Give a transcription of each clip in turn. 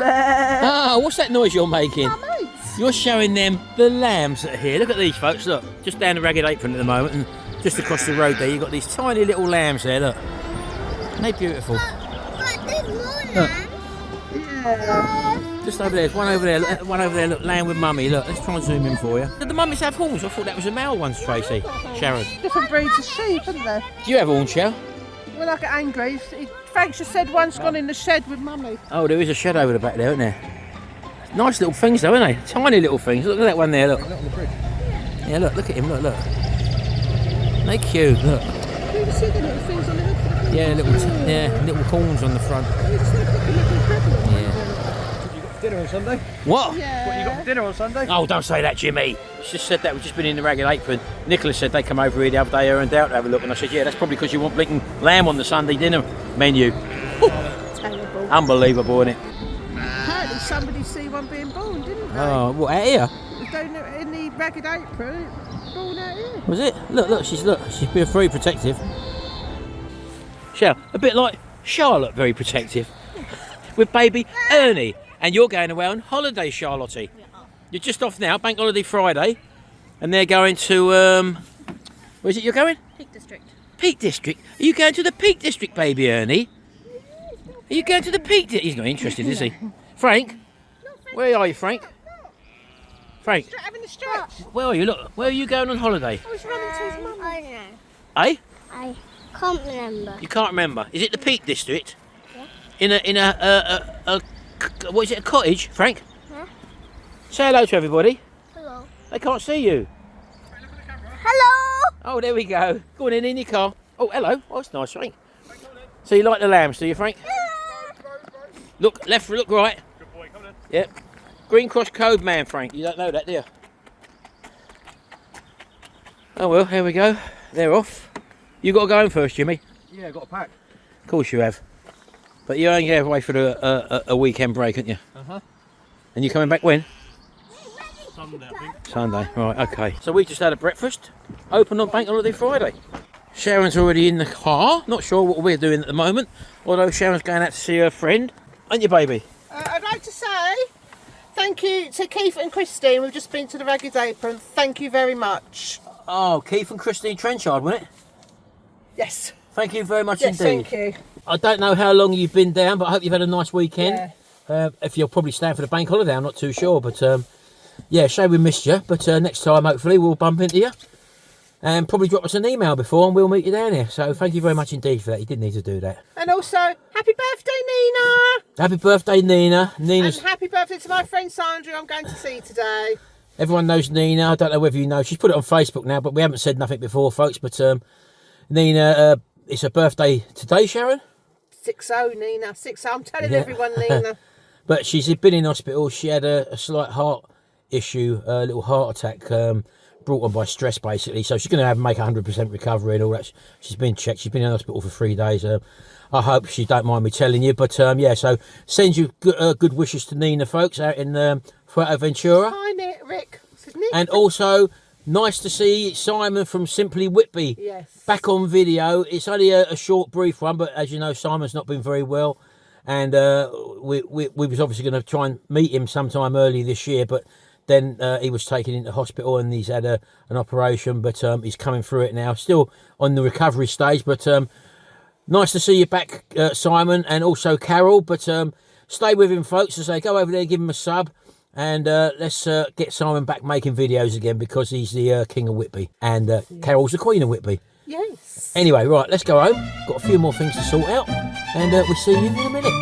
Ah, what's that noise you're making? Mummy. You're showing them the lambs that are here. Look at these folks, look. Just down the Ragged Apron at the moment, and just across the road there, you've got these tiny little lambs there, look. Aren't they beautiful? But there's more Look. lambs. Yeah. Just over there, there's one over there, look, laying with Mummy, look. Let's try and zoom in for you. Did the mummies have horns? I thought that was a male one, Tracy. Sharon. Different breeds of sheep, haven't there? Do you have horns, Shell? When I get angry, Frank just said one's gone in the shed with Mummy. Oh, there is a shed over the back there, isn't there? Nice little things though, aren't they? Tiny little things. Look at that one there, look. Yeah, look at him, look. They're cute, look. You can see the little things on the head. Yeah, little horns on the front. Yeah. Dinner on Sunday? What? Yeah. What, you got for dinner on Sunday? Oh, don't say that, Jimmy. She just said that. We've just been in the Ragged Apron. Nicholas said they come over here the other day, her and Doubt, to have a look. And I said, yeah, that's probably because you want blinking lamb on the Sunday dinner menu. Terrible. Unbelievable, isn't it? Apparently somebody see one being born, didn't they? Oh, what, out here? In the Ragged Apron, born out here. Was it? Look, she's being very protective. Shell, a bit like Charlotte, very protective. With baby Ernie. And you're going away on holiday, Charlottie. You're just off now, Bank Holiday Friday. And they're going to, where is it you're going? Peak District. Peak District? Are you going to the Peak District, baby Ernie? Are you going to the Peak District? He's not interested, is he? Frank? Where are you, Frank? Frank? Having a stretch. Where are you? Look, where are you going on holiday? I was running to his mum. I don't know. Eh? I can't remember. You can't remember. Is it the Peak District? Yeah. In a what is it, a cottage, Frank? Huh? Say hello to everybody. Hello. They can't see you. Hello. Oh, there we go. Go on in your car. Oh, hello. Oh, that's nice, Frank. So you like the lambs, do you, Frank? Look left, look right. Good boy, come on in. Yep. Green Cross Code man, Frank. You don't know that, do you? Oh, well, here we go. They're off. You got to go home first, Jimmy. Yeah, got a pack. Of course you have. But you're only going away for a weekend break, aren't you? Uh-huh. And you're coming back when? Sunday, I think. Sunday, right, okay. So we just had a breakfast, open on Bank Holiday Friday. Sharon's already in the car, not sure what we're doing at the moment, although Sharon's going out to see her friend. Aren't you, baby? I'd like to say thank you to Keith and Christine. We've just been to the Ragged Apron. Thank you very much. Oh, Keith and Christine Trenchard, wasn't it? Yes. Thank you very much Yes, indeed. thank you. I don't know how long you've been down, but I hope you've had a nice weekend. Yeah. If you're probably staying for the bank holiday, I'm not too sure, but yeah, shame we missed you, but next time hopefully we'll bump into you and probably drop us an email before and we'll meet you down here. So thank you very much indeed for that. You did need to do that. And also, happy birthday, Nina. Happy birthday, Nina. Nina's, And happy birthday to my friend Sandra I'm going to see today. everyone knows Nina. I don't know whether you know. She's put it on Facebook now, but we haven't said nothing before, folks. But Nina, it's her birthday today, Sharon. 6-0, Nina. 6-0. I'm telling Yeah. everyone, Nina. But she's been in hospital. She had a slight heart issue, a little heart attack brought on by stress, basically. So she's going to have make 100% recovery and all that. She's been checked. She's been in hospital for 3 days. I hope she don't mind me telling you. But yeah, so send you good wishes to Nina, folks, out in Fuerteventura. Hi, Nick. Rick. This is Nick. And also, nice to see Simon from Simply Whitby Yes. back on video. It's only a short, brief one, but as you know, Simon's not been very well. And we was obviously going to try and meet him sometime early this year, but then he was taken into hospital and he's had an operation, but he's coming through it now. Still on the recovery stage, but nice to see you back, Simon, and also Carol. But stay with him, folks, as they go over there, give him a sub. And let's get Simon back making videos again because he's the king of Whitby. And Carol's the queen of Whitby. Yes. Anyway, right, let's go home. Got a few more things to sort out. And we'll see you in a minute.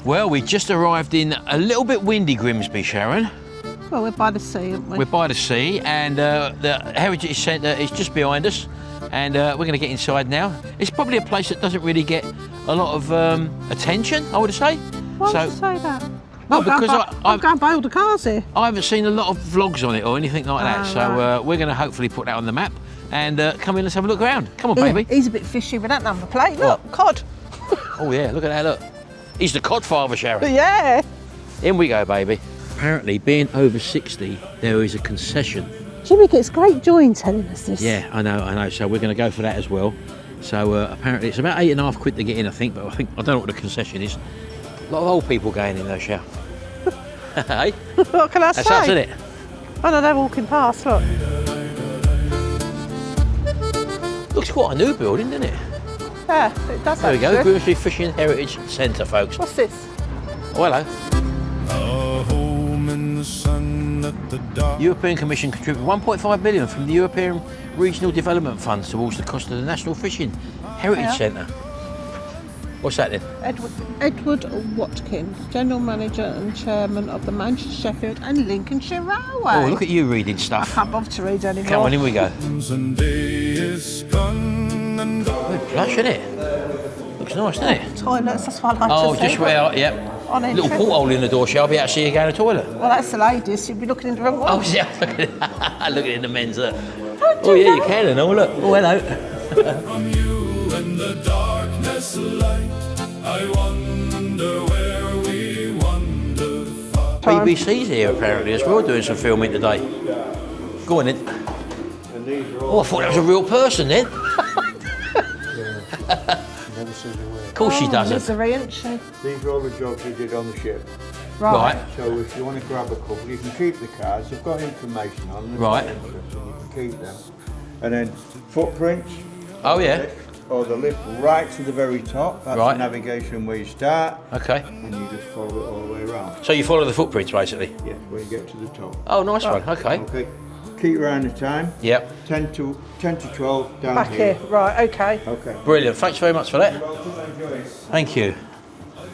Well, we just arrived in a little bit windy Grimsby, Sharon. Well, we're by the sea, aren't we? We're by the sea, and the Heritage Centre is just behind us. And we're going to get inside now. It's probably a place that doesn't really get a lot of attention, I would say. Why would you say that? Well, because I'm going to buy all the cars here. I haven't seen a lot of vlogs on it or anything like that. Oh, So right. we're going to hopefully put that on the map and come in, let's have a look around. Come on, Yeah, baby. he's a bit fishy with that number plate. Look, cod. Oh, yeah, look at that, look. He's the codfather, Sharon. Yeah. In we go, baby. Apparently, being over 60, there is a concession. Jimmy gets great joy in telling us this. Yeah, I know. So we're going to go for that as well. So apparently, it's about £8.50 to get in, I think. But I don't know what the concession is. A lot of old people going in there, Shell. Hey? What can I That's say? us, isn't it? Oh no, they're walking past, look. Looks quite a new building, doesn't it? Yeah, it does. There we go, actually. Grimsby Fishing Heritage Centre, folks. What's this? Oh, hello. A home in the sun at the dark. European Commission contributed 1.5 million from the European Regional Development Fund towards the cost of the National Fishing Heritage Centre. What's that then? Edward Watkin, General Manager and Chairman of the Manchester, Sheffield and Lincolnshire Railway. Oh, look at you reading I stuff. can't bother to read anymore. Come on, in we go. And day is gone and Oh, plush, isn't it? Looks nice, doesn't it? Toilets, that's what I like Oh, to see. just where, yep. On Little entry. porthole in the door, shall I be able to see you go to the toilet? Well, that's the ladies. You'd be looking in the wrong one. Oh, yeah, look at it in the men's. Don't Oh, do yeah, you that. can, and oh, look. Oh, hello. from you and the darkness light. I wonder where we wander far. BBC's here apparently as well, doing some filming today. Go on then. Oh, I thought that was a real person then. Never seen the way. Of course she doesn't. Misery, isn't she? These are all the jobs we did on the ship. Right. So if you want to grab a couple, you can keep the cards. They've got information on them. Right. You can keep them. And then footprints. Oh, yeah. Or the lift right to the very top. That's Right. the navigation where you start. Okay. And you just follow it all the way around. So you follow the footprints basically? Yeah, when you get to the top. Oh, nice one. Okay. Okay. Keep around the time. Yep. 10 to 12 down Back here. Right, okay. Okay. Brilliant. Thanks very much for that. Welcome, enjoy. Thank you.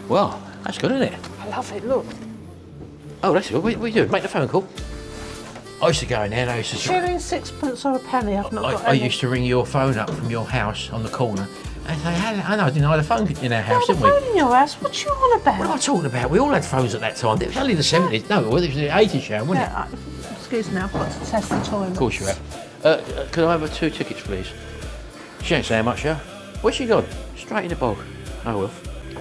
Well, that's good, isn't it? I love it, look. Oh, that's good. What are you doing? Make the phone call. I used to go in there and I used to... Shilling, sixpence or a penny, I've not got I any. used to ring your phone up from your house on the corner and say, I know, I didn't have a phone in our house, the didn't we? phone in your house, what you on about? What am I talking about? We all had phones at that time. It was only the 70s. No, it was the 80s, Sharon, wasn't it? Yeah, excuse me, I've got to test the toilet. Of course you have. Could I have 2 tickets, please? She ain't saying much, yeah? Where's she gone? Straight in the bog. Oh, well.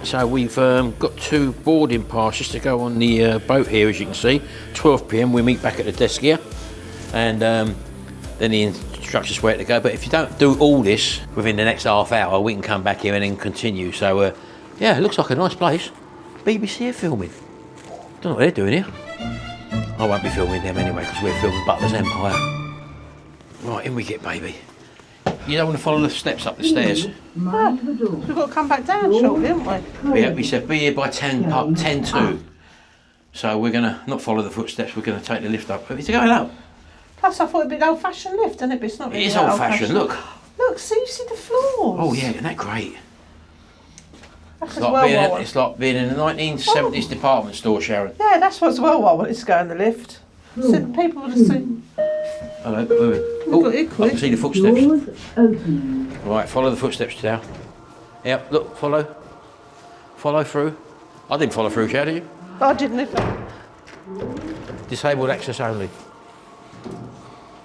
So we've got 2 boarding passes to go on the boat here, as you can see. 12 p.m. we meet back at the desk here. And then he instructs us where to go. But if you don't do all this within the next half hour, we can come back here and then continue. So, yeah, it looks like a nice place. BBC are filming. Don't know what they're doing here. I won't be filming them anyway, because we're filming Butler's Empire. Right, in we get, baby. You don't want to follow the steps up the stairs. Oh, we've got to come back down shortly, haven't we? Yeah, we said be here by 10 to. So we're going to not follow the footsteps, we're going to take the lift up. Is it going up? Plus, I thought it'd be an old-fashioned lift, isn't it? But it's not It really is that old-fashioned, look. Look, see, you see the floors. Oh yeah, isn't that great? That's It's as like, well being, what I want. it's like being in a 1970s department store, Sharon. Yeah, that's what's well what I wanted to go in the lift. So people would have seen. Hello, Got it I quick. can see the footsteps. Right, follow the footsteps now. Yep, look, follow. Follow through. I didn't follow through, Sharon, did you? I didn't lift it. Disabled access only.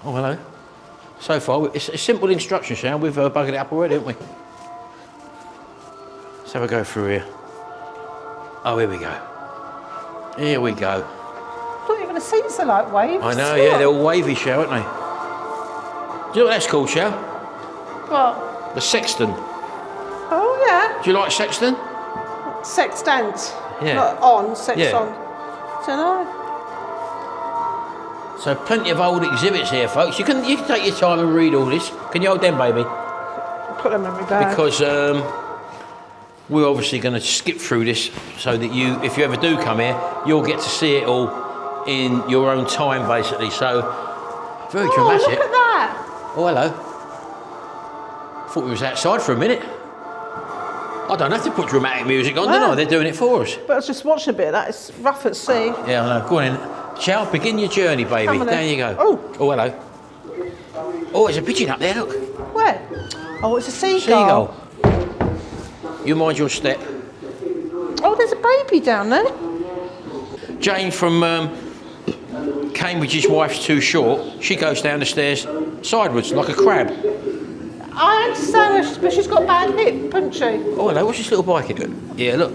Oh, hello. So far, it's a simple instruction, Sharon. We've buggered it up already, haven't we? Let's have a go through here. Oh, here we go. Here we go. Not even the seats are like waves. I know, yeah, they're all wavy, Shell, aren't they? Do you know what that's called, Shell? What? The sexton. Oh, yeah. Do you like sexton? Sextant. Yeah. Not on, sex Yeah. on. Don't know. So plenty of old exhibits here, folks. You can take your time and read all this. Can you hold them, baby? Put them in my bag. Because we're obviously going to skip through this so that you, if you ever do come here, you'll get to see it all in your own time, basically. So, very dramatic. Look at that. Oh, hello. Thought we was outside for a minute. I don't have to put dramatic music on, do I? They're doing it for us. But I was just watching a bit of that. It's rough at sea. Yeah, I know. Go on in. Shall begin your journey, baby. Come on There then. you go. Oh. Oh, hello. Oh, there's a pigeon up there, look. Where? Oh, it's a seagull. Seagull. You mind your step. Oh, there's a baby down there. Jane from Cambridge's wife's too short. She goes down the stairs sideways like a crab. I understand her, but she's got a bad hip, hasn't she? Oh, hello. What's this little bike here? Yeah, look.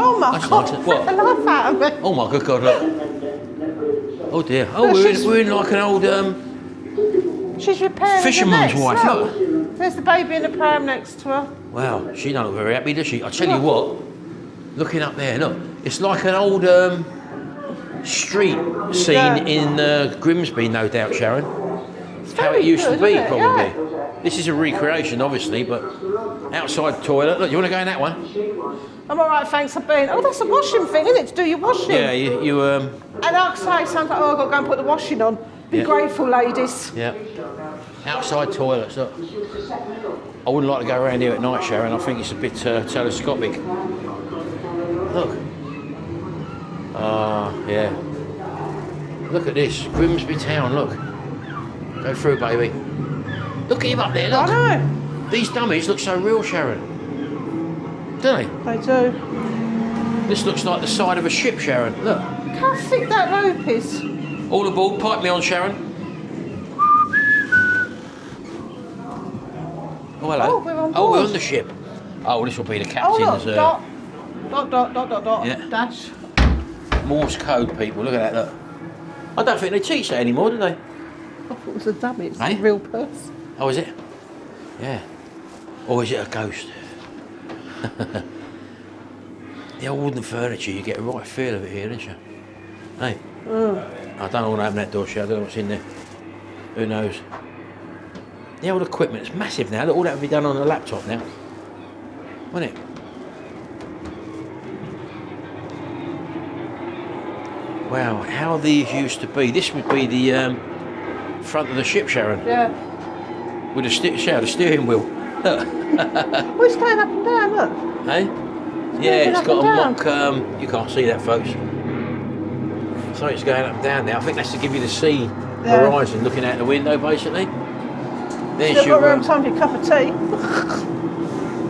Oh my That's God! nice. What? The life out of me. Oh my good God, look. Oh dear. Oh, No, we're in like an old She's repairing fisherman's the nets, wife, look. There's the baby in the pram next to her. Wow, she don't look very happy, does she? I tell you what, looking up there, look, it's like an old street scene in Grimsby, no doubt, Sharon. How it used to be, probably. Yeah. This is a recreation, obviously, but outside toilet. Look, you want to go in that one? I'm all right, thanks for being. Oh, that's a washing thing, isn't it? To do your washing. Yeah, you And I'll say something like, oh, I've got to go and put the washing on. Be grateful, ladies. Yeah. Outside toilets, look. I wouldn't like to go around here at night, Sharon. I think it's a bit telescopic. Look. Yeah. Look at this. Grimsby town, look. Go through, baby. Look at him up there, look. I know. These dummies look so real, Sharon. Don't they? They do. This looks like the side of a ship, Sharon. Look. Look how thick that rope is. All aboard. Pipe me on, Sharon. Oh, hello. Oh, we're on board. Oh, we're on the ship. Oh, this will be the captain's... Oh, look, dot, Yeah. dash. Morse code, people. Look at that, look. I don't think they teach that anymore, do they? I thought it was a dummy. It's Eh? a real purse. Oh, is it? Yeah. Or is it a ghost? The old wooden furniture, you get a right feel of it here, don't you? Hey? I don't know what happened to that door, Sharon. I don't know what's in there. Who knows? The old equipment, it's massive now. Look, all that would be done on a laptop now. Wouldn't it? Wow, how these used to be. This would be the front of the ship, Sharon. Yeah. With the steering wheel. Look. Well, it's going up and down, look. Hey? Yeah, it's got a mock... you can't see that, folks. So it's going up and down now. I think that's to give you the sea horizon, looking out the window, basically. There's Still your... got time for your cup of tea.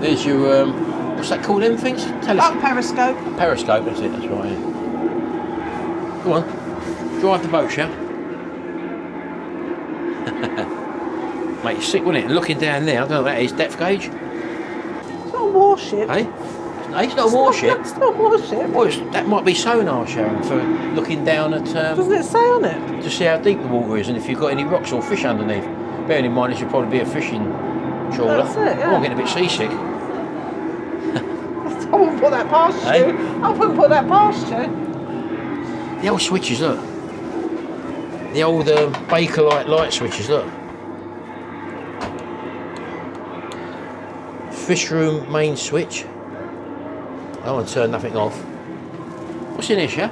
there's your... what's that called, them things? Telescope. Periscope. Periscope, that's it, that's right. Yeah. Go on. Drive the boat, shall? Mate, you're sick, wouldn't it? And looking down there, I don't know what that is, depth gauge? It's not a warship. Hey? No, it's not a warship. It's not a warship. Well, that might be sonar, Sharon, for looking down at... Doesn't it say on it? to see how deep the water is and if you've got any rocks or fish underneath. Bearing in mind, this should probably be a fishing trawler. That's it, yeah. Oh, I'm getting a bit seasick. I wouldn't put that past you. Hey? I wouldn't put that past you. The old switches, look. The old Bakelite light switches, look. Fish room main switch. I don't want to turn nothing off. What's in here, Sha?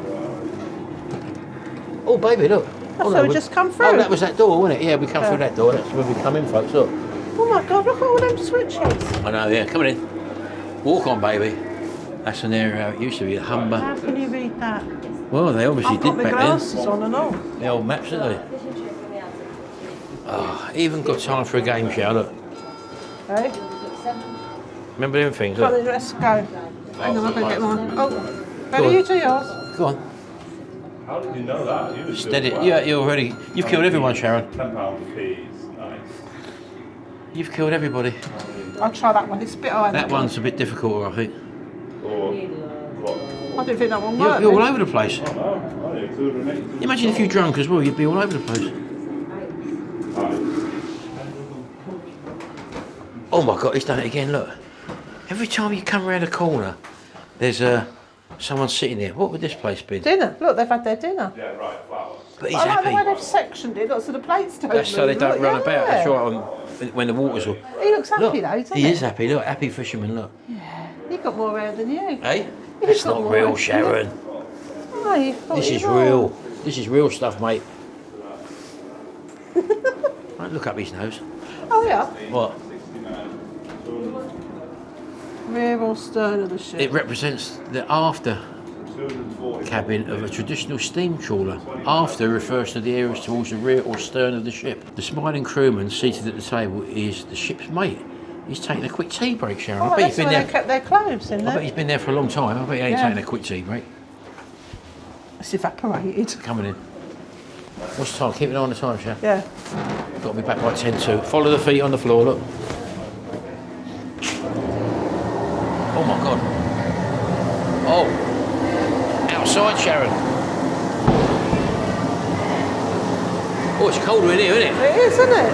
Oh, baby, look. That's how we just come through. Oh, that was that door, wasn't it? Yeah, we come through that door. That's where we come in, folks, look. Oh my God, look at all them switches. I know, yeah, come on in. Walk on, baby. That's an area how it used to be, a Humber. How can you read that? Well, they obviously I've got did my back glasses then. on and all. The old maps, didn't they? Oh, even got time for a game show, look. Hey? Remember them things, Come look. on, let's go. Hang on, I've got to get mine. Oh, Go ready, on. you do yours. Go on. How did you know that? You was Steady. doing Yeah, you already. You've killed everyone, Sharon. £10 fees. Nice. You've killed everybody. I'll try that one. It's a bit high. That one's a bit difficult, I think. Or what? I don't think that one worked. You're all over the place. Oh, only 280. Imagine if you drunk as well, you'd be all over the place. Oh my God, he's done it again, look. Every time you come around a corner, there's someone sitting there. What would this place be? Dinner. Look, they've had their dinner. Yeah, right, flowers. But he's I like the way happy. they've sectioned it, look, so the plates don't That's so they move. don't Look, run yeah. about. That's right, when the water's all... He looks happy Look, though, doesn't he? he is happy, look, happy fisherman, look. He got more hair than you. Hey? He's That's got not more real, hair. Sharon. Oh, you thought This you is were. real. This is real stuff, mate. Don't look up his nose. Oh yeah. What? Rear or stern of the ship. It represents the after cabin of a traditional steam trawler. After refers to the areas towards the rear or stern of the ship. The smiling crewman seated at the table is the ship's mate. He's taking a quick tea break, Sharon. Oh, I bet that's he's been where they there. kept their clothes in I bet there. he's been there for a long time. I bet he ain't Yeah. taking a quick tea break. It's evaporated. Coming in. What's the time? Keep an eye on the time, Sharon. Yeah. Got to be back by 10 to. Follow the feet on the floor, look. Oh my God. Oh. Outside, Sharon. Oh, it's colder in here, isn't it? It is, isn't it?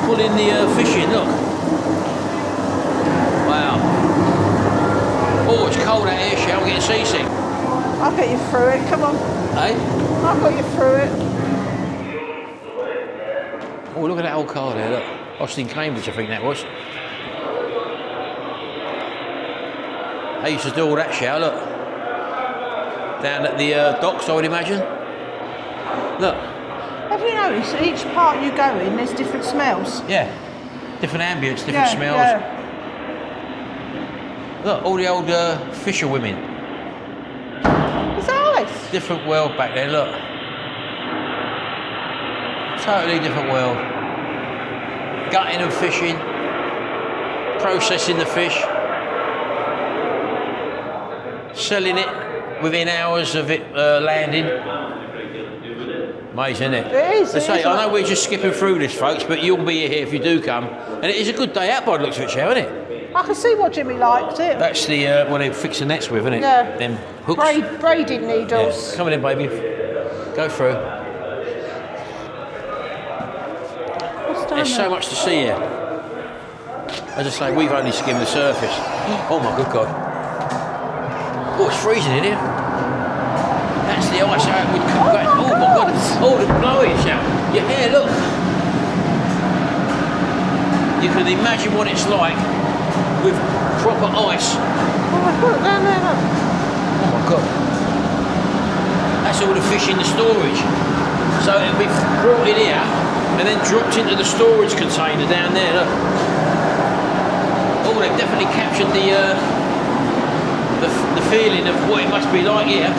Pull in the fish in, look. Wow. Oh, it's cold out here, Shell. I'm getting seasick. I'll get you through it, come on. Hey? I'll get you through it. Oh, look at that old car there, look. Austin Cambridge, I think that was. They used to do all that, Shell, look. Down at the docks, I would imagine. Look. Have you noticed each part you go in, there's different smells? Yeah. Different ambience, different smells. Yeah. Look, all the old fisher women. It's nice. Different world back then, look. Totally different world. Gutting and fishing. Processing the fish. Selling it within hours of it landing. Amazing, isn't it? It is. I know we're just skipping through this, folks, but you'll be here if you do come. And it is a good day out by the looks of it, Sharon, isn't it? I can see what Jimmy liked it. That's the what they fix the nets with, isn't it? Yeah. Them hooks. Braiding needles. Yeah. Come on in, baby. Go through. What's down There's there? so much to see here. As I say, we've only skimmed the surface. Oh my good God. Oh, it's freezing in here. That's the ice how it would come back. Oh my God. Oh, the blowage out. Your hair, look. You can imagine what it's like with proper ice. Oh, look down there, look. Oh my God. That's all the fish in the storage. So it'll be brought in here and then dropped into the storage container down there, look. Oh, they've definitely captured the feeling of what it must be like here.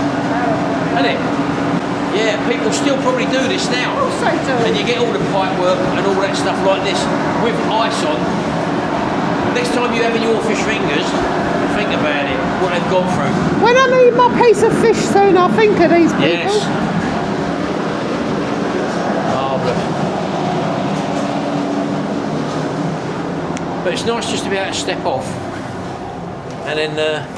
Isn't it? Yeah, people still probably do this now. Of course they do. And you get all the pipe work and all that stuff like this with ice on. Next time you're having your fish fingers, think about it, what they've gone through. When I need my piece of fish soon, I'll think of these people. Yes. Marvellous. But it's nice just to be able to step off and then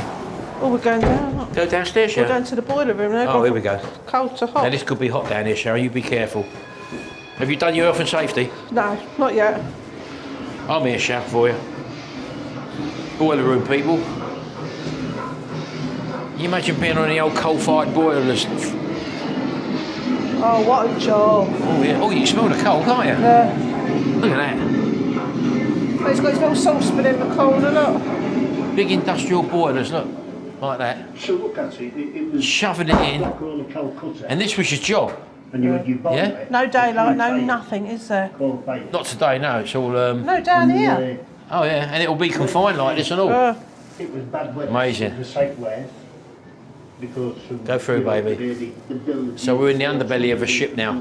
Oh, we're going down. Look. go downstairs, We're Sharon. going to the boiler room now. Oh, here we go. Cold to hot. Now this could be hot down here, Sharon, you be careful. Have you done your health and safety? No, not yet. I'm here, Sharon, for you. Boiler room people. You imagine being on the old coal-fired boilers. Oh, what a job. Oh yeah. Oh, you can smell the coal, can't you? Yeah. Look at that. Oh, he's got his little saucepan in the corner, look. Big industrial boilers, look. Like that. So look at it, it was Shoving it in. like all the Calcutta. And this was your job. And you had your bomb Yeah? there. No daylight, no nothing, is there? Called bait. Not today, no. It's all No, down here. oh yeah, and it'll be confined like this and all. It was bad weather. Amazing. It was safe wear. Because Go through, you know, baby. the buildings- So we're in the underbelly of a ship now.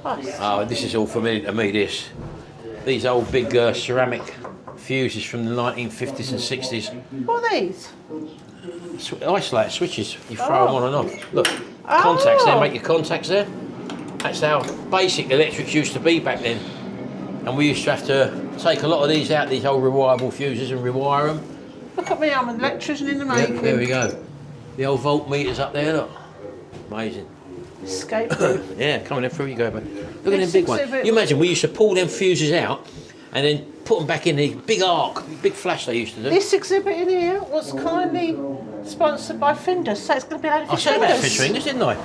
Oh, this is all familiar to me, this. These old big ceramic fuses from the 1950s and 60s. What are these? Isolate switches, you throw them on and off. Look, contacts there, make your contacts there. That's how basic electrics used to be back then. And we used to have to take a lot of these out, these old rewirable fuses, and rewire them. Look at me, I'm an electrician in the Yep, making. there we go. The old voltmeters up there, look. Amazing. Escape proof. Yeah, coming in through you go, mate. Look at them This big ones. exhibit- You imagine we used to pull them fuses out and then put them back in the big arc, big flash they used to do. This exhibit in here was kindly sponsored by Findus, so it's going to be a load of I fish said about fingers. fish fingers, didn't I?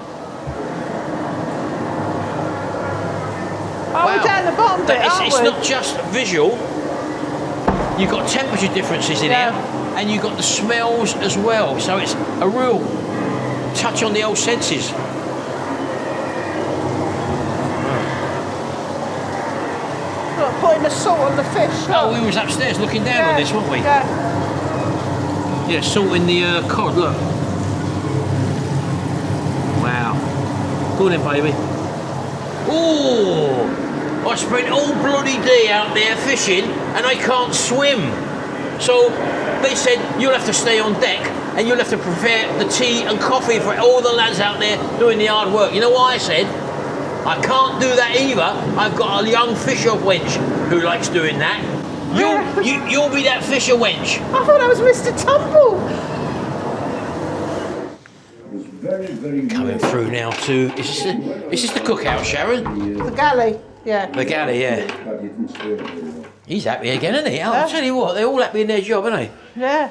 Oh, we're down the bottom bit, It's, aren't it's we? not just visual. You've got temperature differences in Yeah. here, and you've got the smells as well. So it's a real touch on the old senses. Look, putting the salt on the fish. Look. Oh, we was upstairs looking down on this, weren't we? Yeah. Yeah, salt in the cod, look. Wow. Go on then, baby. Oh! I spent all bloody day out there fishing and I can't swim. So they said, you'll have to stay on deck and you'll have to prepare the tea and coffee for all the lads out there doing the hard work. You know what I said? I can't do that either. I've got a young fisher wench who likes doing that. You'll be that fisher wench. I thought that was Mr. Tumble. Very, very Coming through now to, is this the cookout, Sharon? The galley. Yeah. The galley, yeah. But you didn't stay there. He's happy again, isn't he? Oh, I'll tell you what, they're all happy in their job, aren't they? Yeah.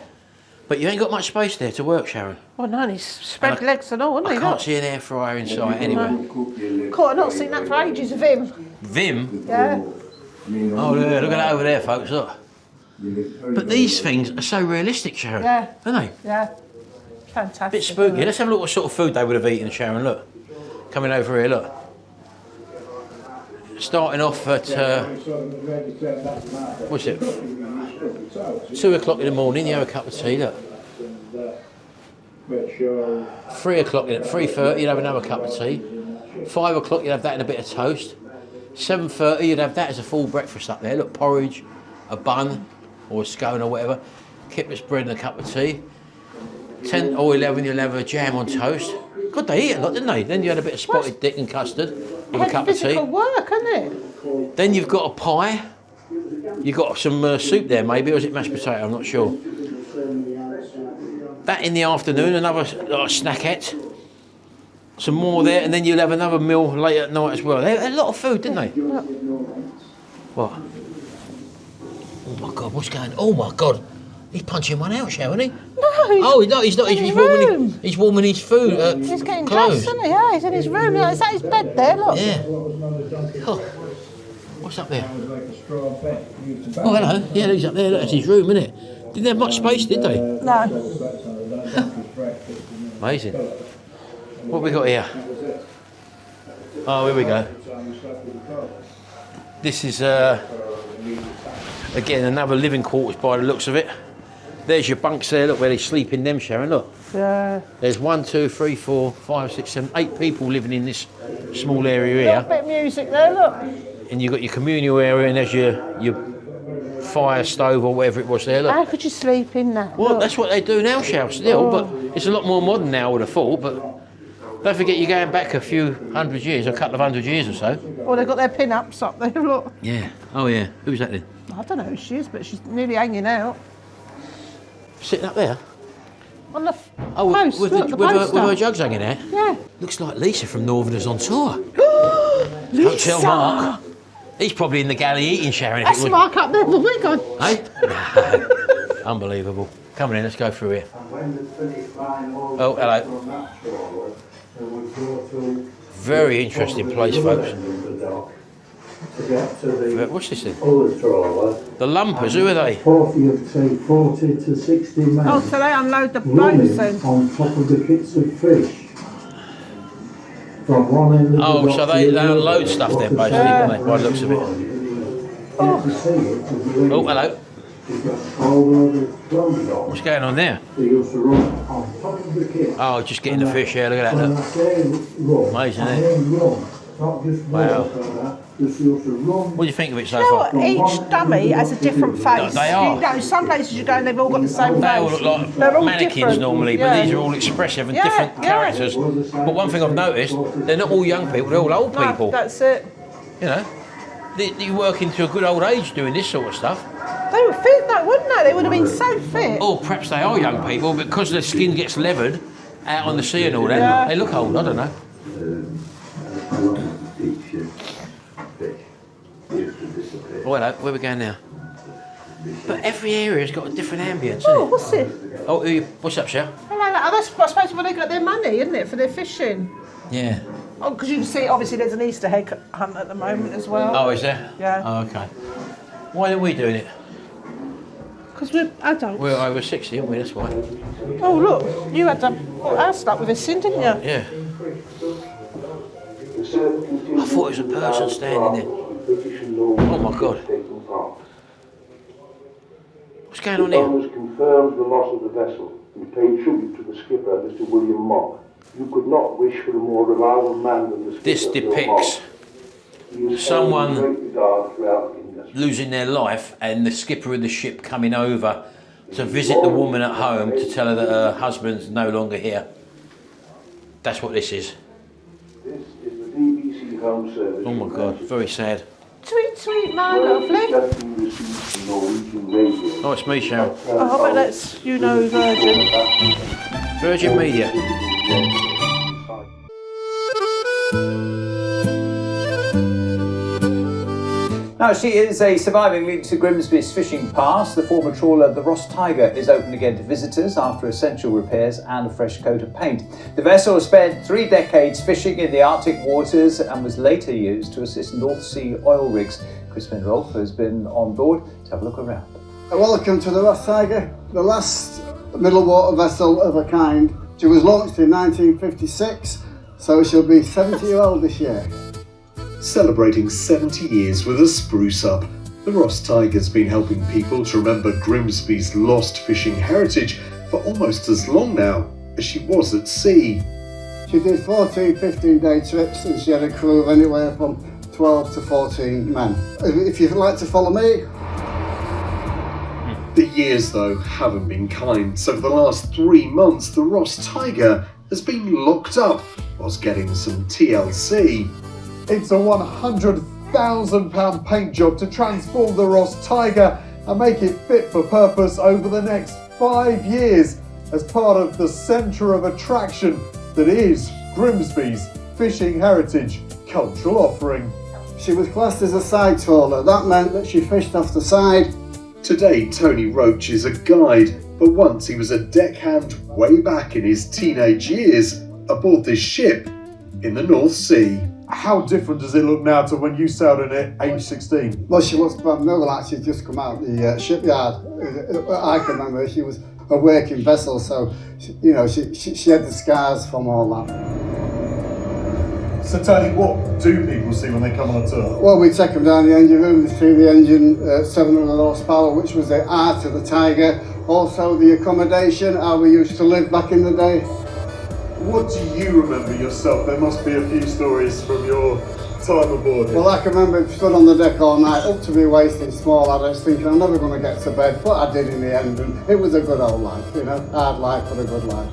But you ain't got much space there to work, Sharon. Well, no, he's spread And legs and all, hasn't I he? can't Look. see an air fryer in sight anywhere. Cool, I've not seen that for ages of him. Vim? Yeah. Oh, look at that over there, folks, look. But these things are so realistic, Sharon. Yeah. Aren't they? Yeah. Fantastic. Bit spooky. Let's have a look what sort of food they would have eaten, Sharon, look. Coming over here, look. Starting off at, what's it? 2 o'clock in the morning, you have a cup of tea, look. 3 o'clock, at 3:30 you'd have another cup of tea. 5 o'clock you'd have that and a bit of toast. 7:30 you'd have that as a full breakfast up there. Look, porridge, a bun or a scone or whatever. Kipper's bread and a cup of tea. 10 or 11 you'll have a jam on toast. God, they eat a lot, didn't they? Then you had a bit of spotted dick and custard with a cup of tea. Physical work, isn't it? Then you've got a pie. You've got some soup there maybe, or is it mashed potato? I'm not sure. That in the afternoon, another snackette. Some more there, and then you'll have another meal late at night as well. They had a lot of food, didn't they? What? Oh my God, what's going on? Oh my God. He's punching one out, Sharon, isn't he? No, He's not. He's his warming. He's warming his food. he's getting clothes. dressed, isn't he? Yeah, he's in his room. Is that his bed there? Look. Yeah. Oh. What's up there? Like a straw bed. Oh, hello. Yeah, he's up there. Look, that's his room, isn't it? Didn't have much space, did they? No. Amazing. What have we got here? Oh, here we go. This is, again, another living quarters by the looks of it. There's your bunks there, look, where they sleep in them, Sharon, look. Yeah. There's 1, 2, 3, 4, 5, 6, 7, 8 people living in this small area A here. bit of music there, look. And you've got your communal area and there's your fire stove or whatever it was there, look. How could you sleep in that? Well, Look. that's what they do now, Shell, still, but it's a lot more modern now, I would have thought, but don't forget you're going back a few hundred years, a couple of 100 years or so. Well, they've got their pin-ups up there, look. Yeah. Oh, yeah. Who's that then? I don't know who she is, but she's nearly hanging out. Sitting up there? On the Oh, post, with, look, the, the with, her, poster. with her jugs hanging out? Yeah. Looks like Lisa from Northerners on Tour. Lisa! Hotel Mark. He's probably in the galley eating, Sharon, if That's it was. Mark up there, but we're gone. Hey? Unbelievable. Come on in, let's go through here. Oh, hello. Very interesting place, folks. What's this thing? The Lumpers, who are they? 40 to 60 men Oh, so they unload the boats running then. on top of the kits of fish. From one end of the Oh, dock so to they the other. unload stuff then, basically, don't they, by the looks of it. You can see it as you Oh, hello. You've got all over the clothes on. What's going on there? They used to run on top of the kit. Oh, just getting the fish here, look at that, When look. I say run, Amazing, I isn't it? mean run. Not just Wow. walk like that. Just used to run. What do you think of it so You know far? what? Each dummy has a different face. They are. You know, some places you go and they've all got the same face. They all look like They're all mannequins different. normally, but Yeah. these are all expressive and Yeah, different yeah. characters. But one thing I've noticed, they're not all young people, they're all old No, people. that's it. You know, you work into a good old age doing this sort of stuff. They were fit though, wouldn't they? They would have been so fit. Or perhaps they are young people, but because their skin gets leathered out on the sea and all that, Yeah. they look old, I don't know. Oh, hello, where are we going now? But every area's got a different ambience, Oh, isn't it? what's it? Oh, what's up, Shell? Hello, oh, that's I suppose where they got their money, isn't it, for their fishing? Yeah. Oh, because you can see, obviously, there's an Easter egg hunt at the moment as well. Oh, is there? Yeah. Oh, okay. Why are we doing it? Because we're adults. We're over 60, aren't we? That's why. Oh, look, you had to put our stuff with us in, didn't you? Yeah. I thought it was a person standing there. Oh my God. What's going on here? Owners confirmed the loss of the vessel and paid tribute to the skipper, Mr. William Mock. You could not wish for a more reliable man than the skipper. This Bill depicts Mock. He is someone held in great regard throughout the industry. losing their life and the skipper of the ship coming over to visit the woman at home to tell her that her husband's no longer here. That's what this is. This is the BBC Home Service. Oh my God, very sad. Sweet, sweet, my lovely. Just been received from Norwegian radio. Oh, it's me, Sharon. Oh, but that's, you know, Virgin. Virgin Media. Now, she is a surviving link to Grimsby's fishing past. The former trawler, the Ross Tiger, is open again to visitors after essential repairs and a fresh coat of paint. The vessel spent 3 decades fishing in the Arctic waters and was later used to assist North Sea oil rigs. Crispin Rolfe has been on board to have a look around. Welcome to the Ross Tiger, the last middle water vessel of a kind. She was launched in 1956, so she'll be 70-year-old this year. Celebrating 70 years with a spruce up, the Ross Tiger's been helping people to remember Grimsby's lost fishing heritage for almost as long now as she was at sea. She did 14, 15-day trips and she had a crew of anywhere from 12 to 14 men. If you'd like to follow me. The years, though, haven't been kind, so for the last 3 months, the Ross Tiger has been locked up whilst getting some TLC. It's a £100,000 paint job to transform the Ross Tiger and make it fit for purpose over the next 5 years as part of the centre of attraction that is Grimsby's fishing heritage cultural offering. She was classed as a side trawler. That meant that she fished off the side. Today, Tony Roach is a guide, but once he was a deckhand way back in his teenage years aboard this ship in the North Sea. How different does it look now to when you sailed in it age 16? Well, she was brand new, like she'd just come out the shipyard. I can remember she was a working vessel, so she had the scars from all that. So Tony, what do people see when they come on a tour? Well, we take them down the engine room to see the engine, 700 horsepower, which was the art of the Tiger. Also the accommodation, how we used to live back in the day. What do you remember yourself? There must be a few stories from your time aboard here. Well, I can remember stood on the deck all night, up to my waist in small lad. I was thinking I'm never going to get to bed, but I did in the end, and it was a good old life, hard life, but a good life.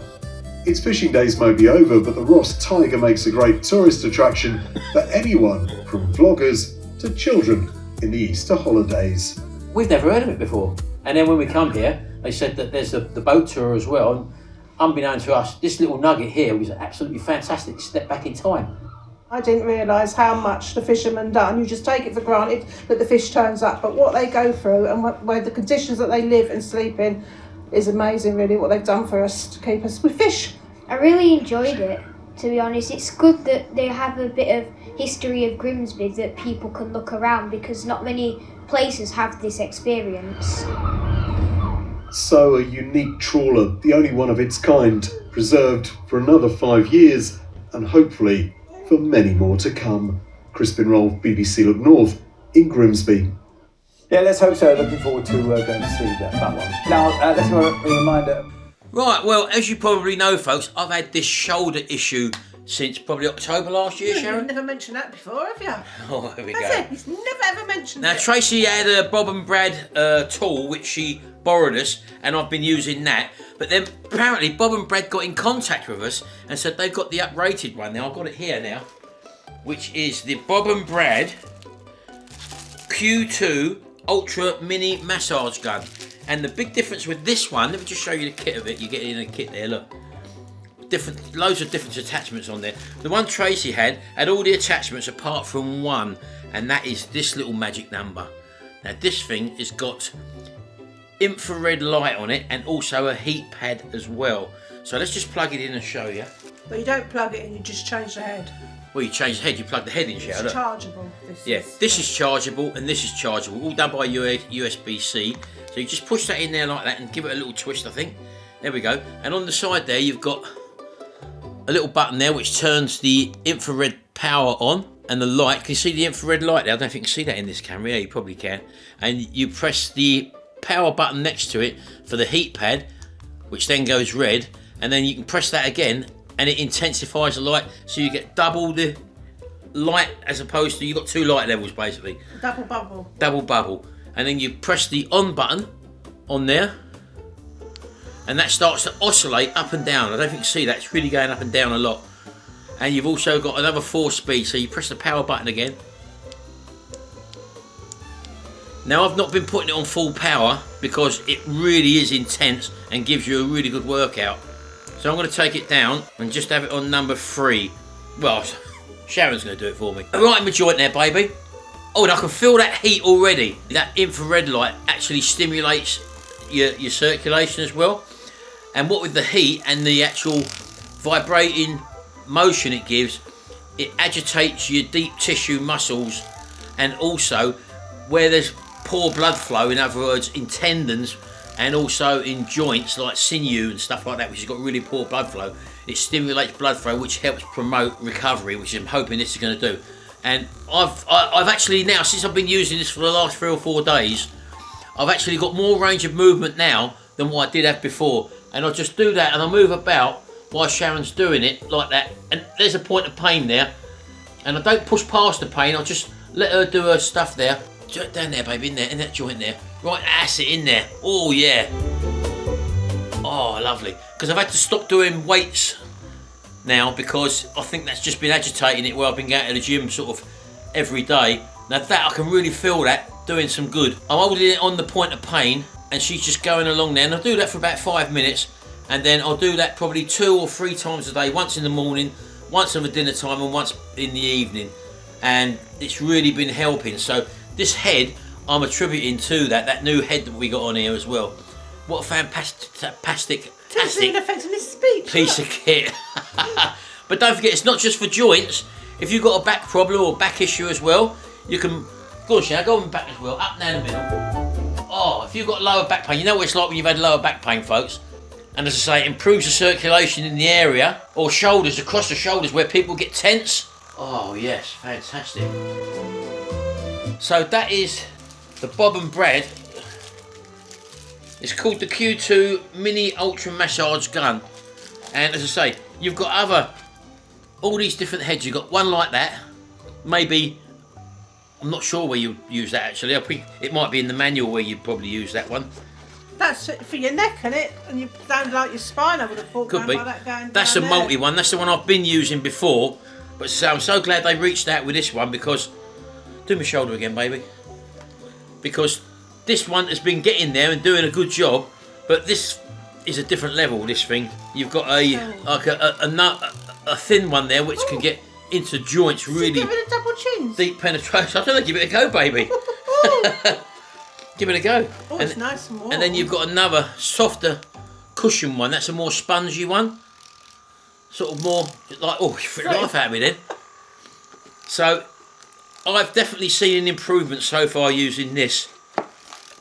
Its fishing days may be over, but the Ross Tiger makes a great tourist attraction for anyone from vloggers to children in the Easter holidays. We've never heard of it before. And then when we come here, they said that there's the boat tour as well. And unbeknown to us, this little nugget here was absolutely fantastic. Step back in time. I didn't realise how much the fishermen done. You just take it for granted that the fish turns up, but what they go through and where the conditions that they live and sleep in is amazing, really, what they've done for us to keep us with fish. I really enjoyed it, to be honest. It's good that they have a bit of history of Grimsby that people can look around, because not many places have this experience. So a unique trawler, the only one of its kind, preserved for another 5 years and hopefully for many more to come. Crispin Rolfe, BBC Look North in Grimsby. Yeah, let's hope so. Looking forward to going to see that one. Now, let's go a reminder. Right, well, as you probably know, folks, I've had this shoulder issue since probably October last year, Sharon. You've never mentioned that before, have you? Oh, here we That's go. it. He's never ever mentioned Now, it. Tracy had a Bob and Brad tool, which she borrowed us, and I've been using that. But then, apparently, Bob and Brad got in contact with us and said they've got the uprated one. Now, I've got it here now, which is the Bob and Brad Q2 Ultra Mini Massage Gun. And the big difference with this one, let me just show you the kit of it. You get it in a kit there, look. Loads of different attachments on there. The one Tracy had all the attachments apart from one, and that is this little magic number. Now this thing has got infrared light on it and also a heat pad as well. So let's just plug it in and show you. But you don't plug it in, you just change the head. Well, you change the head, you plug the head in, It's look. chargeable. This is chargeable and this is chargeable, all done by USB-C. So you just push that in there like that and give it a little twist, I think. There we go. And on the side there, you've got a little button there which turns the infrared power on and the light. Can you see the infrared light there? I don't know if you can see that in this camera. Yeah, you probably can. And you press the power button next to it for the heat pad, which then goes red. And then you can press that again and it intensifies the light, so you get double the light as opposed to, you've got two light levels basically. Double bubble. Double bubble. And then you press the on button on there and that starts to oscillate up and down. I don't think you can see that, it's really going up and down a lot. And you've also got another 4-speed, so you press the power button again. Now I've not been putting it on full power because it really is intense and gives you a really good workout. So I'm going to take it down and just have it on number 3. Well, Sharon's going to do it for me. Right in my joint there, baby. Oh, and I can feel that heat already. That infrared light actually stimulates your circulation as well. And what with the heat and the actual vibrating motion it gives, it agitates your deep tissue muscles, and also where there's poor blood flow, in other words in tendons and also in joints like sinew and stuff like that, which has got really poor blood flow, it stimulates blood flow, which helps promote recovery, which I'm hoping this is going to do. And I've actually now, since I've been using this for the last 3 or 4 days, I've actually got more range of movement now than what I did have before. And I'll just do that and I'll move about while Sharon's doing it like that. And there's a point of pain there. And I don't push past the pain, I'll just let her do her stuff there. Down there, baby, in there, in that joint there. Right, that's it, in there. Oh, yeah. Oh, lovely. Because I've had to stop doing weights now because I think that's just been agitating it where I've been going to the gym sort of every day. Now that, I can really feel that doing some good. I'm holding it on the point of pain and she's just going along there, and I'll do that for about 5 minutes, and then I'll do that probably 2 or 3 times a day, once in the morning, once over dinner time, and once in the evening. And it's really been helping. So this head I'm attributing to that new head that we got on here as well. What a fantastic piece of kit. But don't forget, it's not just for joints. If you've got a back problem or back issue as well, you can go on, Sharon, go on back as well, up and down the middle. Oh, if you've got lower back pain, you know what it's like when you've had lower back pain, folks. And as I say, it improves the circulation in the area, or shoulders, across the shoulders where people get tense. Oh yes, fantastic. So that is the Bob and Brad. It's called the Q2 Mini Ultra Massage Gun. And as I say, you've got all these different heads. You've got one like that. Maybe, I'm not sure where you use that actually. I think it might be in the manual where you'd probably use that one. That's for your neck, isn't it? And you down like your spine, I would have thought. Could be. That's a down multi there. one. That's the one I've been using before. But so I'm so glad they reached out with this one, because do my shoulder again, baby. Because this one has been getting there and doing a good job, but this is a different level. This thing, you've got a thin one there which can get into joints really. Give it a double chins. Deep penetration. I don't know. Give it a go, baby. Give it a go. Oh, it's nice and warm. And then you've got another softer cushion one. That's a more spongy one. Sort of more like, oh, you freaking life out of me then. So I've definitely seen an improvement so far using this.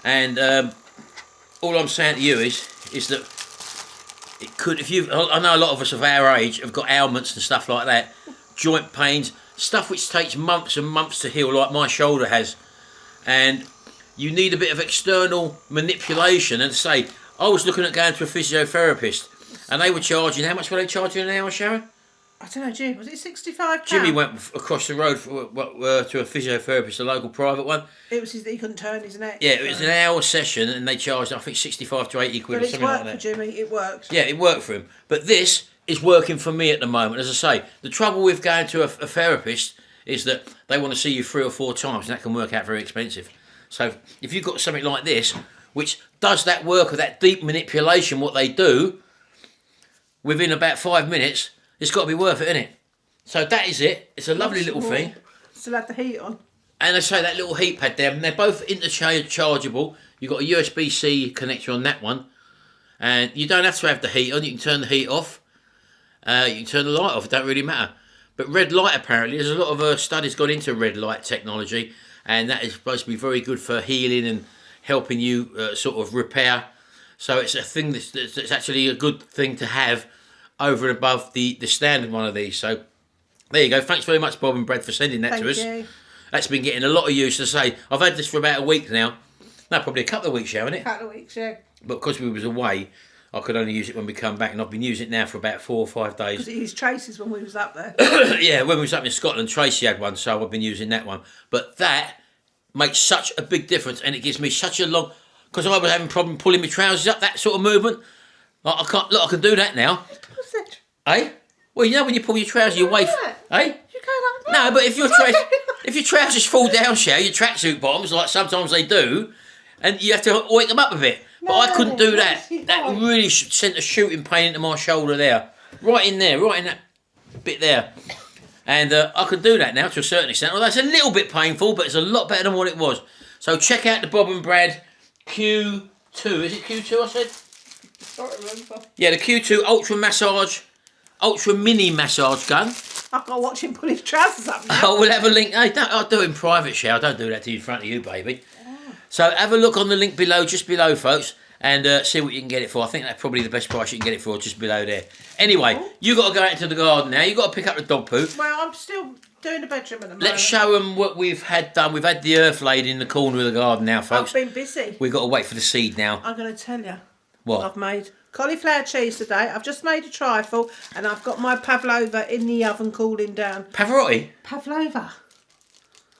And all I'm saying to you is that it could, I know a lot of us of our age have got ailments and stuff like that, joint pains, stuff which takes months and months to heal, like my shoulder has. And you need a bit of external manipulation. And say, I was looking at going to a physiotherapist, and they were charging, how much were they charging an hour, Sharon? I don't know, Jim. Was it £65? Jimmy went across the road to a physiotherapist, a local private one. It was he couldn't turn his neck. Yeah, it was an hour session, and they charged, I think, 65 to 80 quid or something like that. But it's worked for Jimmy. It worked. Yeah, it worked for him. But this is working for me at the moment. As I say, the trouble with going to a therapist is that they want to see you 3 or 4 times, and that can work out very expensive. So if you've got something like this, which does that work of that deep manipulation, what they do, within about 5 minutes, it's got to be worth it, isn't it? So that is it. It's a lovely little thing. Still had the heat on. And I say that little heat pad there, and they're both interchangeable. You've got a USB-C connector on that one, and you don't have to have the heat on. You can turn the heat off. You can turn the light off. It don't really matter. But red light, apparently, there's a lot of studies gone into red light technology, and that is supposed to be very good for healing and helping you sort of repair. So it's a thing that's actually a good thing to have over and above the standard one of these. So there you go. Thanks very much, Bob and Brad, for sending that to us. Thank you. That's been getting a lot of use. To say, I've had this for about a week now. No, probably a couple of weeks, haven't it? A couple of weeks, yeah. But because we was away, I could only use it when we come back, and I've been using it now for about 4 or 5 days. Because it used Tracy's when we was up there. Yeah, when we was up in Scotland, Tracy had one, so I've been using that one. But that makes such a big difference, and it gives me such a long... Because I was having a problem pulling my trousers up, that sort of movement. Like, I can do that now. What's that? Eh? Well, you know when you pull your trousers, your waist... Eh? You go like that. No, but if your trousers fall down, Shell, your tracksuit bottoms, like sometimes they do, and you have to oink them up a bit. But I couldn't do that. That really sent a shooting pain into my shoulder there. Right in that bit there. And I can do that now to a certain extent. Although it's a little bit painful, but it's a lot better than what it was. So check out the Bob and Brad Q2. Is it Q2 I said? Yeah, the Q2 Ultra Mini Massage Gun. I've got to watch him put his trousers up now. Oh, we'll have a link. Hey, I'll do it in private, Shell. Don't do that to you in front of you, baby. So have a look on the link below, just below, folks, and see what you can get it for. I think that's probably the best price you can get it for, just below there. Anyway, you got to go out into the garden now. You got to pick up the dog poo. Well, I'm still doing the bedroom at the moment. Let's show them what we've had done. We've had the earth laid in the corner of the garden now, folks. I've been busy. We've got to wait for the seed now. I'm going to tell you. What? I've made cauliflower cheese today. I've just made a trifle, and I've got my pavlova in the oven cooling down. Pavarotti? Pavlova.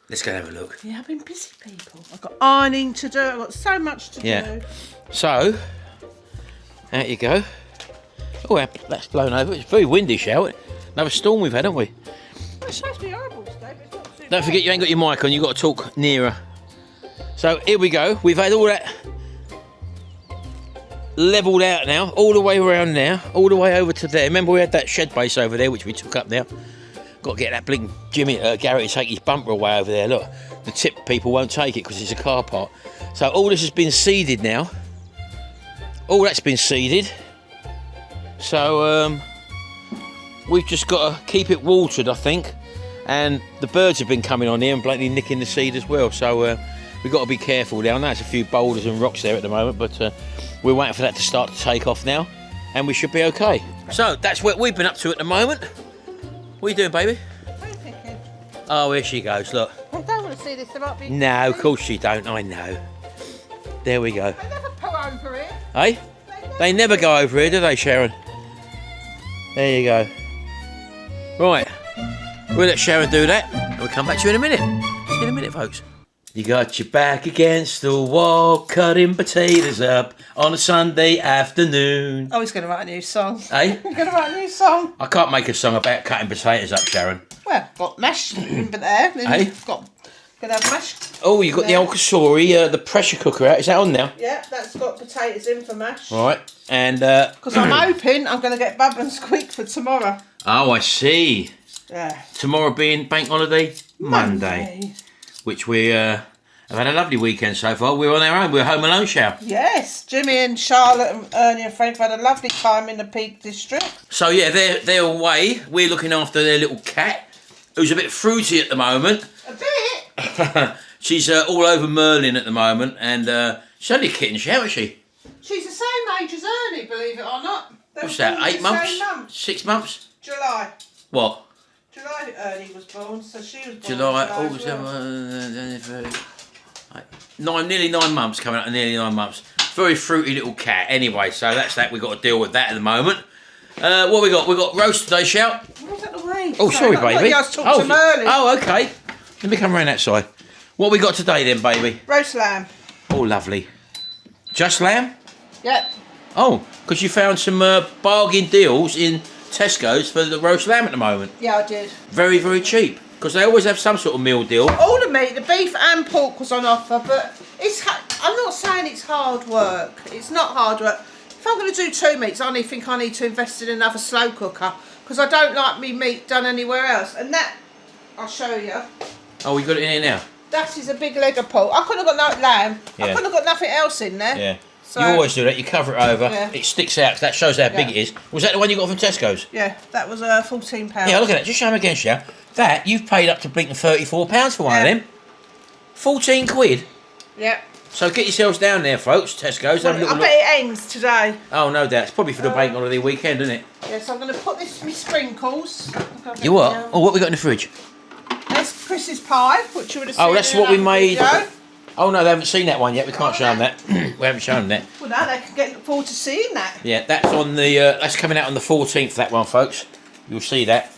Let's go and have a look. Yeah, I've been busy, people. I've got ironing to do. I've got so much to do. So, out you go. Oh, that's blown over. It's very windy, shall it? Another storm we've had, haven't we? It's supposed to be horrible today, but it's not too Don't forget you ain't got your mic on. You've got to talk nearer. So, here we go. We've had all that levelled out now, all the way around now, all the way over to there. Remember we had that shed base over there, which we took up now. Got to get that blinking Gary to take his bumper away over there. Look, the tip people won't take it because it's a car park. So all this has been seeded now. All that's been seeded. So we've just got to keep it watered, I think. And the birds have been coming on here and blatantly nicking the seed as well. So we've got to be careful now. I know there's a few boulders and rocks there at the moment, but we're waiting for that to start to take off now, and we should be okay. So that's what we've been up to at the moment. What are you doing, baby? picking. Oh, here she goes, look. I don't want to see this. There might be... No, of course you don't, I know. There we go. They never pull over here. Hey? They never go over here, do they, Sharon? There you go. Right. We'll let Sharon do that, and we'll come back to you in a minute. See you in a minute, folks. You got your back against the wall, cutting potatoes up on a Sunday afternoon. Oh, he's going to write a new song. Hey? He's going to write a new song. I can't make a song about cutting potatoes up, Sharon. Well, got mashed in there. Hey? Got going to have mashed. Oh, you got the old Kasori, the pressure cooker out. Is that on now? Yeah, that's got potatoes in for mash. Right, and... Because I'm hoping I'm going to get Bub and Squeak for tomorrow. Oh, I see. Yeah. Tomorrow being bank holiday? Monday. Which we have had a lovely weekend so far. We're on our own. We're home alone, Shao. Yes, Jimmy and Charlotte and Ernie and Frank have had a lovely time in the Peak District. So yeah, they're away. We're looking after their little cat, who's a bit fruity at the moment. A bit? She's all over Merlin at the moment, and she's only a kitten, isn't she? She's the same age as Ernie, believe it or not. What's that, 8 months? 6 months? July. What? July Ernie was born, so she was born July, August, nearly 9 months coming up, nearly 9 months. Very fruity little cat. Anyway, so that's that. We've got to deal with that at the moment. What we got? We got roast today, Shout. Oh, sorry, baby. I was talking to Merlin. Oh, okay. Let me come around that side. What we got today then, baby? Roast lamb. Oh, lovely. Just lamb? Yep. Oh, because you found some bargain deals in Tesco's for the roast lamb at the moment. Yeah, I did. Very, very cheap. Because they always have some sort of meal deal. All the meat, the beef and pork was on offer, but I'm not saying it's hard work. It's not hard work. If I'm going to do 2 meats, I think I need to invest in another slow cooker because I don't like me meat done anywhere else. And that, I'll show you. Oh, you got it in here now? That is a big leg of pork. I couldn't have got no lamb. Yeah. I couldn't have got nothing else in there. Yeah. So, you always do that. You cover it over. Yeah. It sticks out. That shows how big it is. Was that the one you got from Tesco's? Yeah, that was £14. Yeah, look at that. Just show them again, Shao. That, you've paid up to blinking £34 for one of them. 14 quid. Yeah. So get yourselves down there, folks. Tesco's. Have a little I bet it ends today. Oh, no doubt. It's probably for the bank holiday weekend, isn't it? Yeah, so I'm going to put this in my sprinkles. You what? Oh, what we got in the fridge? There's Chris's pie, which you would have seen. Oh, that's in what we another made. video. Oh, no, they haven't seen that one yet. We can't show them that. We haven't shown them that. Well, now they can look forward to seeing that. Yeah, that's on the. That's coming out on the 14th. That one, folks. You'll see that.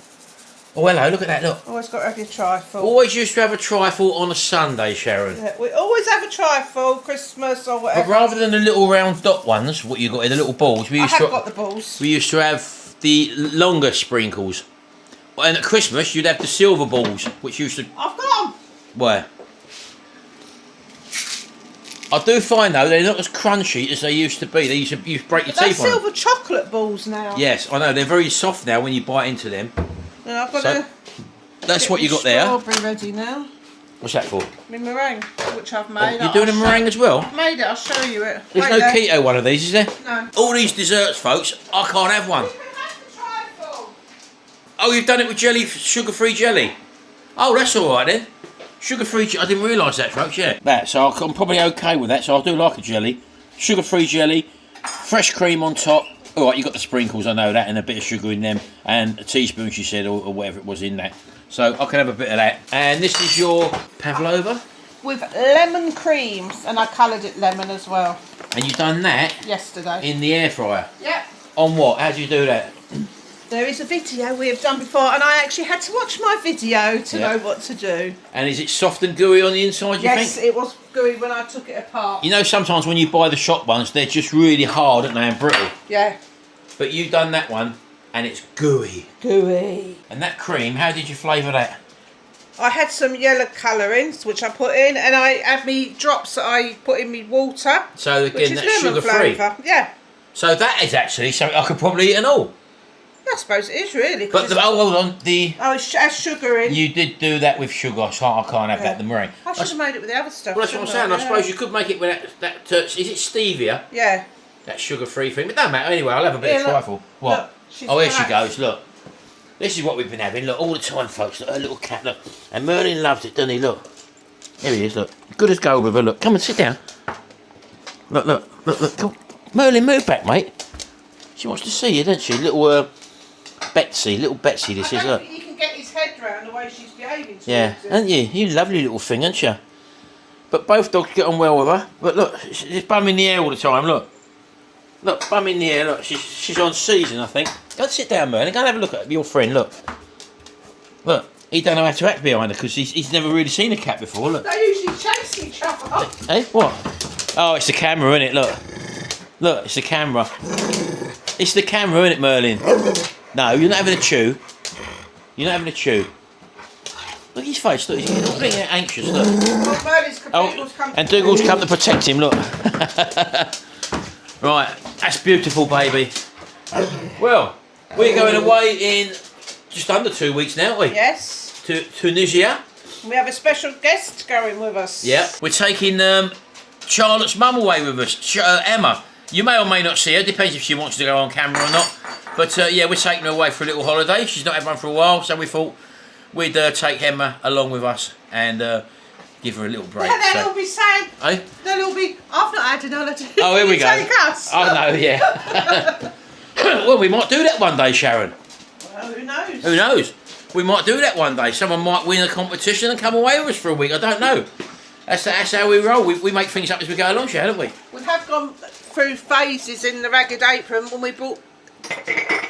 Oh, hello! Look at that. Look. Always got to have your trifle. Always used to have a trifle on a Sunday, Sharon. Yeah, we always have a trifle, Christmas or whatever. But rather than the little round dot ones, what you got in the little balls, we used I have to. got the balls. We used to have the longer sprinkles, and at Christmas you'd have the silver balls, which used to. I've got them. Where? I do find though they're not as crunchy as they used to be. They used to break your They're teeth on them. silver chocolate balls now. Yes, I know they're very soft now when you bite into them. And I've got to that's what you got there. Strawberry ready now. What's that for? My meringue, which I've made. You're doing a meringue as well? I've made it, I'll show you it. There's no keto one of these, is there? No. All these desserts, folks, I can't have one. Oh, you've done it with jelly, sugar-free jelly. Oh, that's all right then. Sugar-free, I didn't realise that, folks, yeah. That, so I'm probably okay with that, so I do like a jelly. Sugar-free jelly, fresh cream on top. All right, you got the sprinkles, I know that, and a bit of sugar in them, and a teaspoon, she said, or whatever it was in that. So I can have a bit of that. And this is your pavlova? With lemon cream, and I coloured it lemon as well. And you've done that? Yesterday. In the air fryer? Yep. On what? How do you do that? There is a video we have done before, and I actually had to watch my video to know what to do. And is it soft and gooey on the inside, you think? Yes, it was gooey when I took it apart. You know, sometimes when you buy the shop ones, they're just really hard, aren't they, and brittle. Yeah. But you've done that one, and it's gooey. Gooey. And that cream, how did you flavour that? I had some yellow colourings, which I put in, and I had me drops that I put in me water. So again, that's sugar-free. Yeah. So that is actually something I could probably eat and all. I suppose it is really. But hold on, oh, it has sugar in. You did do that with sugar, so I can't have that. The meringue. I should have made it with the other stuff. Well, that's what I'm saying. I suppose you could make it with that. Is it stevia? Yeah. That sugar-free thing. But it doesn't matter anyway. I'll have a bit of trifle. What? Look, oh, here she goes. Look. This is what we've been having. Look, all the time, folks. Look, her little cat. Look, and Merlin loves it, doesn't he? Look. Here he is. Look. Good as gold with her. Look. Come and sit down. Look. Come. Merlin, move back, mate. She wants to see you, doesn't she? Little little Betsy. This is. Look. You can get his head round the way she's behaving. Yeah, aren't you? You lovely little thing, aren't you? But both dogs get on well with her. But look, she's bum in the air all the time. Look. Look, bum in the air. Look, she's on season, I think. Go and sit down, Merlin. Go and have a look at your friend. Look. Look, he don't know how to act behind her because he's never really seen a cat before. Look. They usually chase each other. Hey, what? Oh, it's the camera, isn't it? Look. Look, it's the camera. It's the camera, isn't it, Merlin? No, you're not having a chew. You're not having a chew. Look at his face. Look, he's getting anxious. Look. And Dougal's come to protect him. Look. Right, that's beautiful, baby. Well, we're going away in just under 2 weeks now, aren't we? Yes. To Tunisia. We have a special guest going with us. Yeah, we're taking Charlotte's mum away with us, Emma. You may or may not see her, depends if she wants to go on camera or not. But yeah, we're taking her away for a little holiday. She's not had one for a while, so we thought we'd take Emma along with us and give her a little break. Yeah, they'll all be saying, they'll all be, I've not had an holiday. Oh, here we go. Take us. Oh, no, yeah. Well, we might do that one day, Sharon. Well, who knows? Who knows? We might do that one day. Someone might win a competition and come away with us for a week. I don't know. That's how we roll. We make things up as we go along, Sharon, haven't we? We have gone through phases in the Ragged Apron when we brought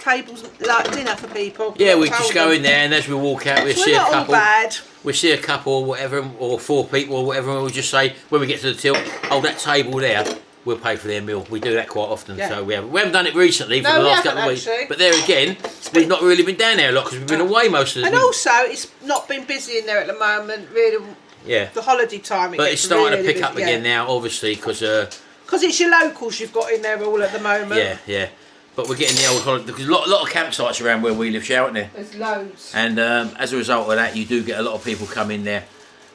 tables like dinner for people. Yeah, we just go in there and as we walk out we see a couple. All bad. We see a couple or whatever, or 4 people or whatever, and we'll just say when we get to the till, oh, that table there, we'll pay for their meal. We do that quite often, so we haven't done it recently for the last couple of weeks. But there again, we've not really been down there a lot because we've been away most of the time. And also, it's not been busy in there at the moment, really. Yeah. The holiday time. But it's starting to pick up again now, obviously, because it's your locals you've got in there all at the moment. Yeah. But we're getting the old holiday because a lot of campsites around where we live, aren't there? There's loads. And as a result of that, you do get a lot of people come in there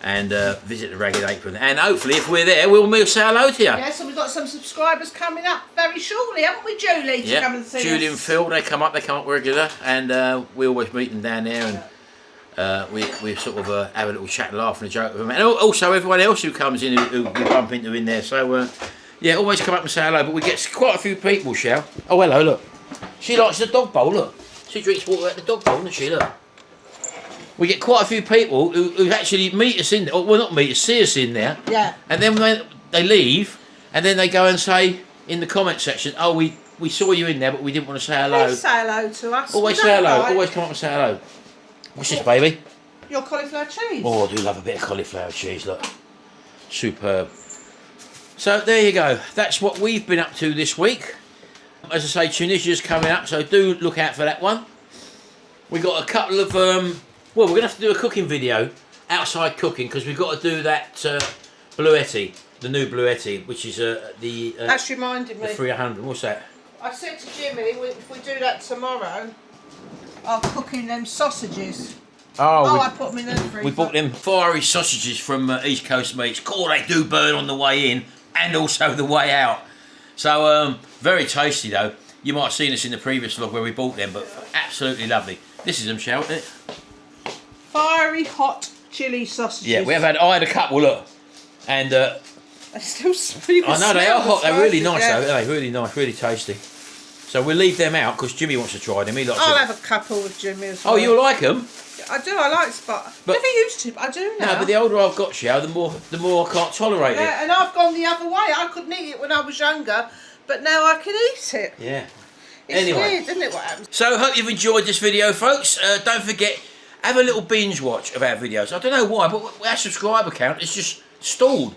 and visit the Ragged Apron. And hopefully, if we're there, we'll say hello to you. Yeah, so we've got some subscribers coming up very shortly, haven't we, Julie? To come and see Julie us. and Phil, they come up regular, and we always meet them down there, and we sort of have a little chat and laugh and a joke with them. And also everyone else who comes in, who we bump into in there. So, yeah, always come up and say hello. But we get quite a few people, Shell. Oh, hello, look. She likes the dog bowl, look. She drinks water out the dog bowl, doesn't she, look. We get quite a few people who actually meet us in there, well, not meet us, see us in there. Yeah. And then when they leave, and then they go and say in the comment section, oh, we saw you in there, but we didn't want to say hello. Please say hello to us. Always say hello. Always come up and say hello. What's this, baby? Your cauliflower cheese. Oh, I do love a bit of cauliflower cheese, look. Superb. So there you go. That's what we've been up to this week. As I say, Tunisia's coming up, so do look out for that one. We got a couple of, well, we're going to have to do a cooking video, outside cooking, because we've got to do that Bluetti, the new Bluetti, which is the... That's reminded me. The 300, what's that? I said to Jimmy, if we do that tomorrow, I'll cook in them sausages. Oh, I put them in the freezer. We bought them fiery sausages from East Coast Meats. Cool, they do burn on the way in and also the way out. So, very tasty though. You might have seen us in the previous vlog where we bought them, but absolutely lovely. This is them, shall it? Fiery hot chili sausages. Yeah, I had a couple, look. And they're still really I know they are hot. They're really nice though. They're really nice, really tasty. So we'll leave them out because Jimmy wants to try them. I'll have a couple with Jimmy as well. Oh, you'll like them? I do. I like Spot. Never used to, but I do now. No, but the older I've got, Shao, the more I can't tolerate it. Yeah, and I've gone the other way. I couldn't eat it when I was younger, but now I can eat it. Yeah. It's weird, isn't it, what happens? So, hope you've enjoyed this video, folks. Don't forget, have a little binge watch of our videos. I don't know why, but our subscriber count is just stalled.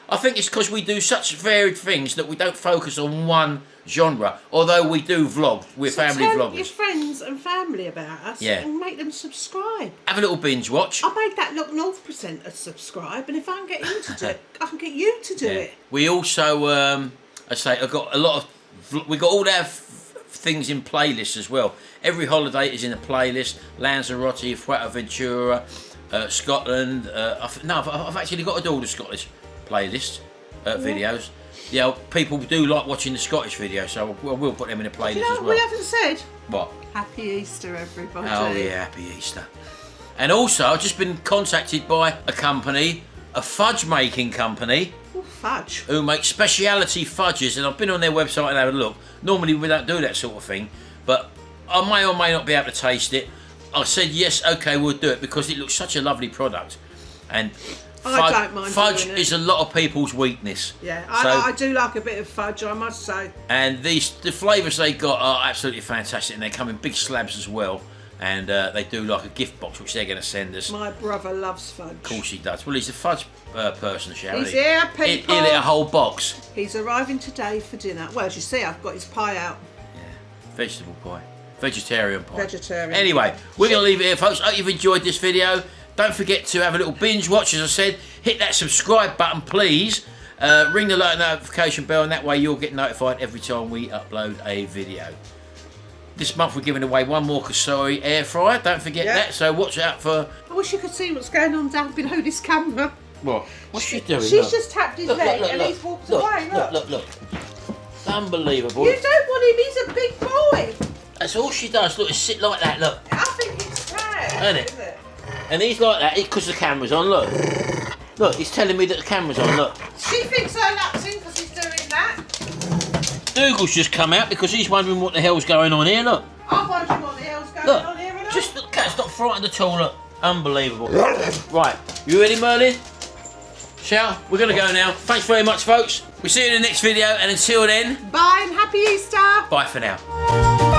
I think it's because we do such varied things that we don't focus on one genre, although we do vlog. We're family vloggers. Tell your friends and family about us and make them subscribe. Have a little binge watch. I made that look North presenter subscribe, and if I can get him to do it, I can get you to do it. We also, I say, I've got a lot of, we got all our things in playlists as well. Every holiday is in a playlist. Lanzarote, Fuerteventura, Scotland. I've actually got to do all the Scottish playlist videos. Yeah, people do like watching the Scottish videos, so we'll put them in a playlist as well. We haven't said? What? Happy Easter, everybody. Oh yeah, happy Easter. And also, I've just been contacted by a company, a fudge making company. Oh, fudge. Who make speciality fudges, and I've been on their website and had a look. Normally we don't do that sort of thing, but I may or may not be able to taste it. I said yes, okay, we'll do it because it looks such a lovely product. And I don't mind fudge doing it. is a lot of people's weakness. Yeah, So, I do like a bit of fudge, I must say. and the flavours they got are absolutely fantastic, and they come in big slabs as well. And they do like a gift box, which they're going to send us. My brother loves fudge. Of course he does. Well, he's a fudge person, shall He's here, people. He'll eat a whole box. He's arriving today for dinner. Well, as you see, I've got his pie out. Yeah, vegetable pie. Vegetarian pie. Vegetarian. Anyway, we're going to leave it here, folks. I hope you've enjoyed this video. Don't forget to have a little binge watch, as I said. Hit that subscribe button, please. Ring the notification bell, and that way you'll get notified every time we upload a video. This month we're giving away one more Kasori air fryer. Don't forget that, so watch out for... I wish you could see what's going on down below this camera. What? What's she doing? She's just tapped his leg and he's walked away. Look. Unbelievable. You don't want him, he's a big boy. That's all she does. Look, sit like that, look. I think it's sad, Isn't it? And he's like that because the camera's on, look. Look, he's telling me that the camera's on, look. She thinks her lap's in because he's doing that. Dougal's just come out because he's wondering what the hell's going on here, look. I'm wondering what the hell's going Look, on here. And just the cat's not frightened at all, look. Unbelievable. Right, you ready, Merlin? Shall? We're going to go now. Thanks very much, folks. We'll see you in the next video, and until then... Bye and happy Easter. Bye for now.